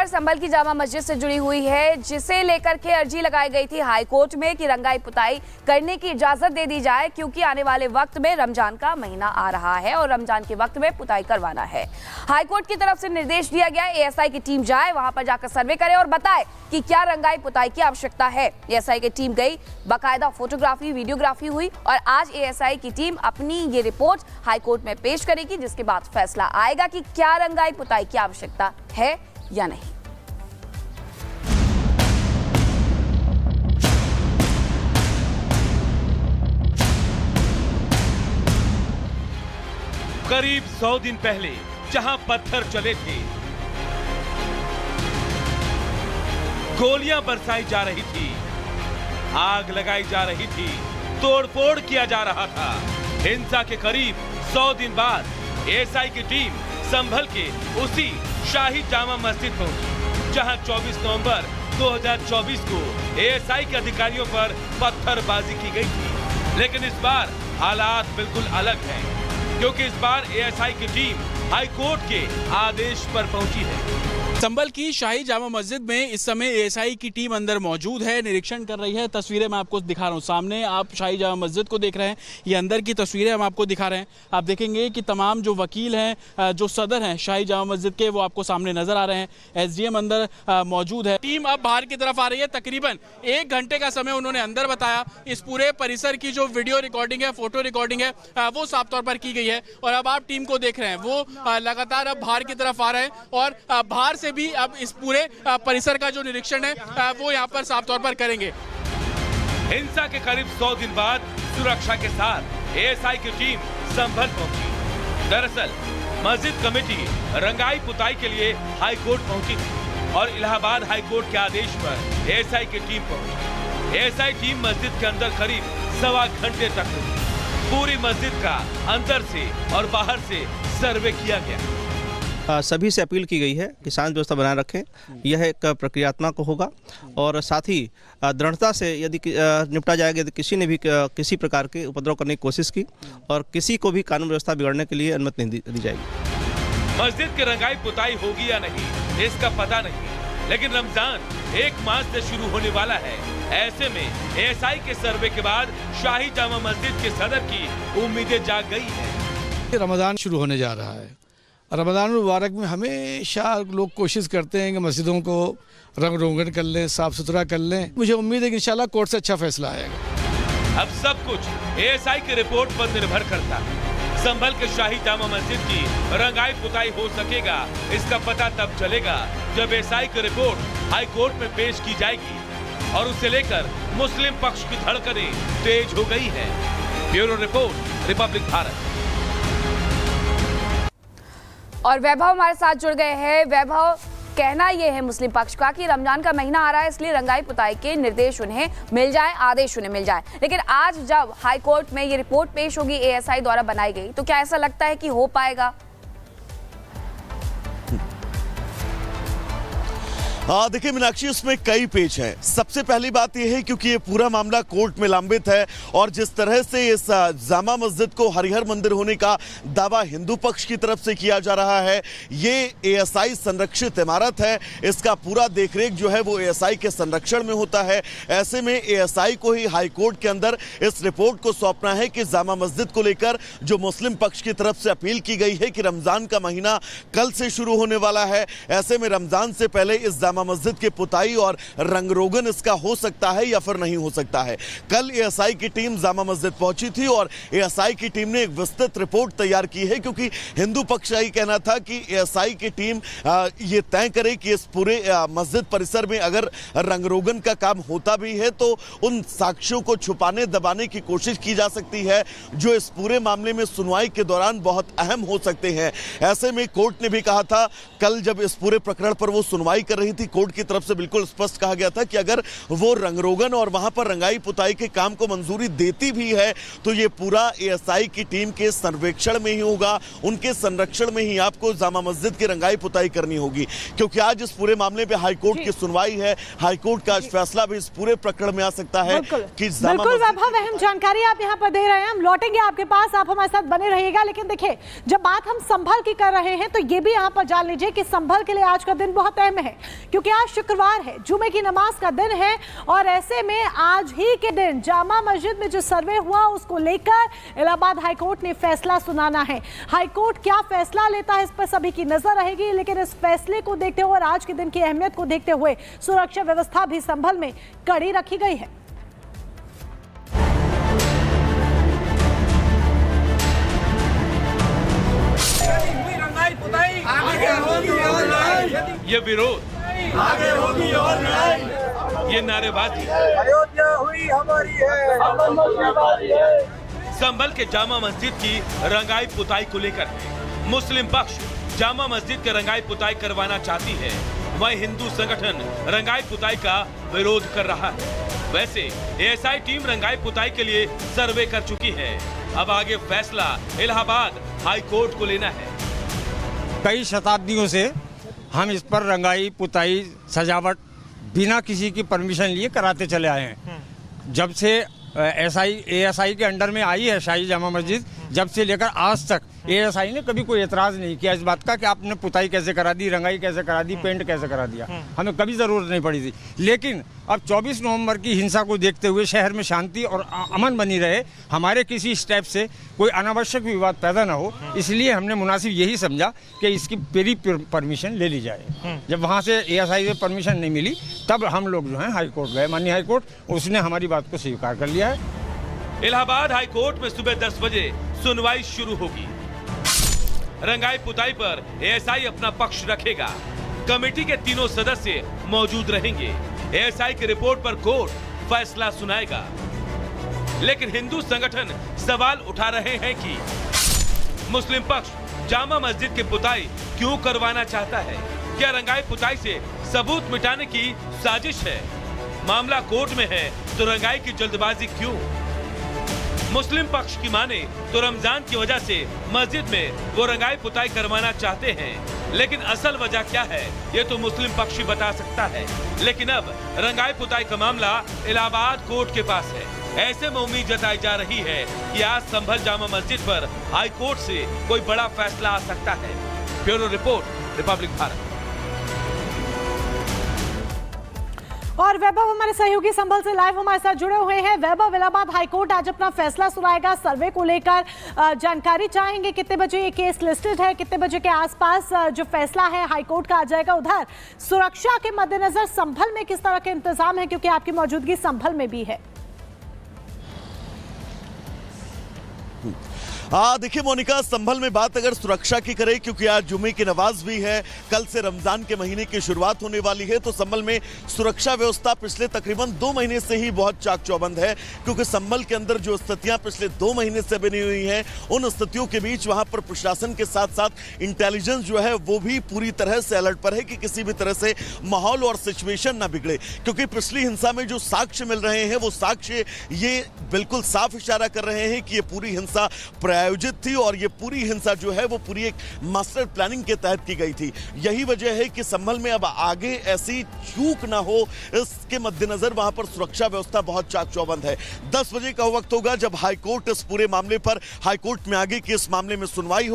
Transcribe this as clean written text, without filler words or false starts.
खबर संभल की जामा मस्जिद से जुड़ी हुई है, जिसे लेकर के अर्जी लगाई गई थी हाई कोर्ट में कि रंगाई पुताई करने की इजाजत दे दी जाए, क्योंकि आने वाले वक्त में रमजान का महीना आ रहा है और रमजान के वक्त में पुताई करवाना है। हाई कोर्ट की तरफ से निर्देश दिया गया एएसआई की टीम जाए, वहां पर जाकर सर्वे करे और बताए कि क्या रंगाई पुताई की आवश्यकता है। एएसआई की टीम गई, बाकायदा फोटोग्राफी वीडियोग्राफी हुई और आज एएसआई की टीम अपनी ये रिपोर्ट हाई कोर्ट में पेश करेगी, जिसके बाद फैसला आएगा कि क्या रंगाई पुताई की आवश्यकता है या नहीं। करीब 100 दिन पहले जहां पत्थर चले थे, गोलियां बरसाई जा रही थी, आग लगाई जा रही थी, तोड़फोड़ किया जा रहा था, हिंसा के करीब 100 दिन बाद एएसआई की टीम संभल के उसी शाही जामा मस्जिद पहुंची, जहां 24 नवंबर 2024 को एएसआई के अधिकारियों पर पत्थरबाजी की गई थी। लेकिन इस बार हालात बिल्कुल अलग हैं, क्योंकि इस बार एएसआई की टीम हाई कोर्ट के आदेश पर पहुंची है। संभल की शाही जामा मस्जिद में इस समय एएसआई की टीम अंदर मौजूद है, निरीक्षण कर रही है। तस्वीरें मैं आपको दिखा रहा हूँ, सामने आप शाही जामा मस्जिद को देख रहे हैं, ये अंदर की तस्वीरें हम आपको दिखा रहे हैं। आप देखेंगे कि तमाम जो वकील हैं, जो सदर हैं शाही जामा मस्जिद के, वो आपको सामने नजर आ रहे हैं। एसडीएम अंदर मौजूद है। टीम अब बाहर की तरफ आ रही है। तकरीबन 1 घंटे का समय उन्होंने अंदर बताया। इस पूरे परिसर की जो वीडियो रिकॉर्डिंग है, फोटो रिकॉर्डिंग है, वो साफ तौर पर की गई है। और अब आप टीम को देख रहे हैं, वो लगातार अब बाहर की तरफ आ रहे हैं और बाहर से भी अब इस पूरे परिसर का जो निरीक्षण है वो यहाँ पर साफ तौर पर करेंगे। हिंसा के करीब 100 दिन बाद सुरक्षा के साथ एएसआई की टीम संभल पहुंची। दरअसल मस्जिद कमेटी रंगाई पुताई के लिए हाई कोर्ट पहुंची थी और इलाहाबाद हाई कोर्ट के आदेश पर एएसआई की टीम पहुंची। एएसआई टीम मस्जिद के अंदर करीब 1.25 घंटे तक रुकी। पूरी मस्जिद का अंदर से और बाहर से सर्वे किया गया। सभी से अपील की गई है कि शांति व्यवस्था बनाए रखें। यह एक प्रक्रियात्मक होगा और साथ ही दृढ़ता से यदि निपटा जाएगा। यदि किसी ने भी किसी प्रकार के उपद्रव करने की कोशिश की और किसी को भी कानून व्यवस्था बिगड़ने के लिए अनुमति नहीं दी जाएगी। मस्जिद की रंगाई पुताई होगी या नहीं, इसका पता नहीं, लेकिन रमजान 1 मार्च से शुरू होने वाला है। ऐसे में एएसआई के सर्वे के बाद शाही जामा मस्जिद के सदर की उम्मीदें जाग गई है। रमजान शुरू होने जा रहा है। रमजान मुबारक में हमेशा लोग कोशिश करते हैं कि मस्जिदों को रंग रोगन कर लें, साफ सुथरा कर लें। मुझे उम्मीद है कि इंशाल्लाह कोर्ट से अच्छा फैसला आएगा। अब सब कुछ एएसआई की रिपोर्ट पर निर्भर करता है। संभल के शाही जामा मस्जिद की रंगाई पुताई हो सकेगा, इसका पता तब चलेगा जब एएसआई की रिपोर्ट हाई कोर्ट में पेश की जाएगी और उसे लेकर मुस्लिम पक्ष की धड़कनें तेज हो गई है। Bureau report, Republic Bharat. और वैभव हमारे साथ जुड़ गए हैं। वैभव, कहना यह है मुस्लिम पक्ष का कि रमजान का महीना आ रहा है, इसलिए रंगाई पुताई के निर्देश उन्हें मिल जाए, आदेश उन्हें मिल जाए। लेकिन आज जब हाई कोर्ट में ये रिपोर्ट पेश होगी, एएसआई द्वारा बनाई गई, तो क्या ऐसा लगता है कि हो पाएगा? देखिए मीनाक्षी, उसमें कई पेच हैं। सबसे पहली बात यह है क्योंकि ये पूरा मामला कोर्ट में लंबित है और जिस तरह से इस जामा मस्जिद को हरिहर मंदिर होने का दावा हिंदू पक्ष की तरफ से किया जा रहा है, ये एएसआई संरक्षित इमारत है। इसका पूरा देखरेख जो है वो एएसआई के संरक्षण में होता है। ऐसे में एएसआई को ही हाई कोर्ट के अंदर इस रिपोर्ट को सौंपना है कि जामा मस्जिद को लेकर जो मुस्लिम पक्ष की तरफ से अपील की गई है कि रमजान का महीना कल से शुरू होने वाला है, ऐसे में रमजान से पहले इस जामा मस्जिद की पुताई और रंगरोगन इसका हो सकता है या फिर नहीं हो सकता है। कल एएसआई की टीम जामा मस्जिद पहुंची थी और एएसआई की टीम ने एक विस्तृत रिपोर्ट तैयार की है, क्योंकि हिंदू पक्ष यही कहना था कि एएसआई की टीम ये तय करे कि इस पूरे मस्जिद परिसर में अगर रंगरोगन का काम होता भी है तो उन साक्ष्यों को छुपाने दबाने की कोशिश की जा सकती है, जो इस पूरे मामले में सुनवाई के दौरान बहुत अहम हो सकते हैं। ऐसे में कोर्ट ने भी कहा था, कल जब इस पूरे प्रकरण पर वो सुनवाई कर रही थी, थी। कोर्ट की तरफ से बिल्कुल स्पष्ट कहा गया था कि अगर वो रंगरोगन और वहां पर रंगाई पुताई के काम को मंजूरी देती भी है तो ये पूरा एएसआई की टीम के सर्वेक्षण में ही होगा, उनके संरक्षण में ही आपको जामा मस्जिद की रंगाई पुताई करनी होगी। क्योंकि आज इस पूरे मामले पे हाईकोर्ट की सुनवाई है, हाईकोर्ट का आज फैसला भी इस पूरे प्रकरण में आ सकता है कि बिल्कुल वैभव, अहम जानकारी आप यहाँ पर दे रहे हैं। हम लौटेंगे आपके पास, आप हमारे साथ बने रहिएगा। लेकिन देखिए, जब बात हम संभल की कर रहे हैं तो ये भी यहाँ पर जान लीजिए कि संभल के लिए आज का दिन बहुत अहम है, क्योंकि आज शुक्रवार है, जुमे की नमाज का दिन है। और ऐसे में आज ही के दिन जामा मस्जिद में जो सर्वे हुआ उसको लेकर इलाहाबाद हाईकोर्ट ने फैसला सुनाना है। हाईकोर्ट क्या फैसला लेता है इस पर सभी की नजर रहेगी। लेकिन इस फैसले को देखते हुए और आज के दिन की अहमियत को देखते हुए सुरक्षा व्यवस्था भी संभल में कड़ी रखी गई है। ये विरोध, आगे होगी और नहीं, ये नारेबाजी अयोध्या हुई हमारी है, संभल के जामा मस्जिद की रंगाई पुताई को लेकर है। मुस्लिम पक्ष जामा मस्जिद के रंगाई पुताई करवाना चाहती है, वहीं हिंदू संगठन रंगाई पुताई का विरोध कर रहा है। वैसे एएसआई टीम रंगाई पुताई के लिए सर्वे कर चुकी है। अब आगे फैसला इलाहाबाद हाईकोर्ट को लेना है। कई शताब्दियों से हम इस पर रंगाई पुताई सजावट बिना किसी की परमिशन लिए कराते चले आए हैं। जब से एएसआई के अंडर में आई है शाही जामा मस्जिद, जब से लेकर आज तक एएसआई ने कभी कोई एतराज नहीं किया इस बात का कि आपने पुताई कैसे करा दी, रंगाई कैसे करा दी, पेंट कैसे करा दिया। हमें कभी ज़रूरत नहीं पड़ी थी। लेकिन अब 24 नवंबर की हिंसा को देखते हुए शहर में शांति और अमन बनी रहे, हमारे किसी स्टेप से कोई अनावश्यक विवाद पैदा ना हो, इसलिए हमने मुनासिब यही समझा कि इसकी पूरी परमिशन ले ली जाए। जब वहाँ से एएसआई से परमिशन नहीं मिली तब हम लोग जो है हाईकोर्ट गए, माननीय हाईकोर्ट, उसने हमारी बात को स्वीकार कर लिया है। इलाहाबाद हाईकोर्ट में सुबह 10 बजे सुनवाई शुरू होगी। रंगाई पुताई पर एएसआई अपना पक्ष रखेगा। कमेटी के तीनों सदस्य मौजूद रहेंगे। एएसआई की रिपोर्ट पर कोर्ट फैसला सुनाएगा। लेकिन हिंदू संगठन सवाल उठा रहे हैं कि मुस्लिम पक्ष जामा मस्जिद की पुताई क्यों करवाना चाहता है? क्या रंगाई पुताई से सबूत मिटाने की साजिश है? मामला कोर्ट में है तो रंगाई की जल्दबाजी क्यों? मुस्लिम पक्ष की माने तो रमजान की वजह से मस्जिद में वो रंगाई पुताई करवाना चाहते हैं। लेकिन असल वजह क्या है ये तो मुस्लिम पक्ष ही बता सकता है। लेकिन अब रंगाई पुताई का मामला इलाहाबाद कोर्ट के पास है। ऐसे में उम्मीद जताई जा रही है कि आज संभल जामा मस्जिद पर हाई कोर्ट से कोई बड़ा फैसला आ सकता है। Bureau report, Republic Bharat. और वैभव हमारे सहयोगी संभल से लाइव हमारे साथ जुड़े हुए हैं। वैभव, इलाहाबाद हाईकोर्ट आज अपना फैसला सुनाएगा, सर्वे को लेकर जानकारी चाहेंगे। कितने बजे ये केस लिस्टेड है, कितने बजे के आसपास जो फैसला है हाईकोर्ट का आ जाएगा? उधर सुरक्षा के मद्देनजर संभल में किस तरह के इंतजाम है, क्योंकि आपकी मौजूदगी संभल में भी है? देखिए मोनिका, संभल में बात अगर सुरक्षा की करें, क्योंकि आज जुमे की नमाज भी है, कल से रमजान के महीने की शुरुआत होने वाली है, तो संभल में सुरक्षा व्यवस्था पिछले तकरीबन 2 महीने से ही बहुत चाक चौबंद है। क्योंकि संभल के अंदर जो स्थितियां पिछले 2 महीने से बनी हुई हैं, उन स्थितियों के बीच वहां पर प्रशासन के साथ साथ इंटेलिजेंस जो है वो भी पूरी तरह से अलर्ट पर है कि किसी भी तरह से माहौल और सिचुएशन ना बिगड़े। क्योंकि पिछली हिंसा में जो साक्ष्य मिल रहे हैं वो साक्ष्य ये बिल्कुल साफ इशारा कर रहे हैं कि ये पूरी हिंसा आयोजित थी और ये पूरी हिंसा जो है वो पूरी एक मास्टर प्लानिंग के तहत की गई थी। यही वजह है कि संभल में अब आगे ऐसी चूक ना हो, इसके मद्देनजर वहां पर सुरक्षा व्यवस्था बहुत चाक चौबंद है। 10 बजे का वक्त होगा जब हाईकोर्ट इस पूरे मामले पर हाईकोर्ट में आगे की इस मामले में सुनवाई हो।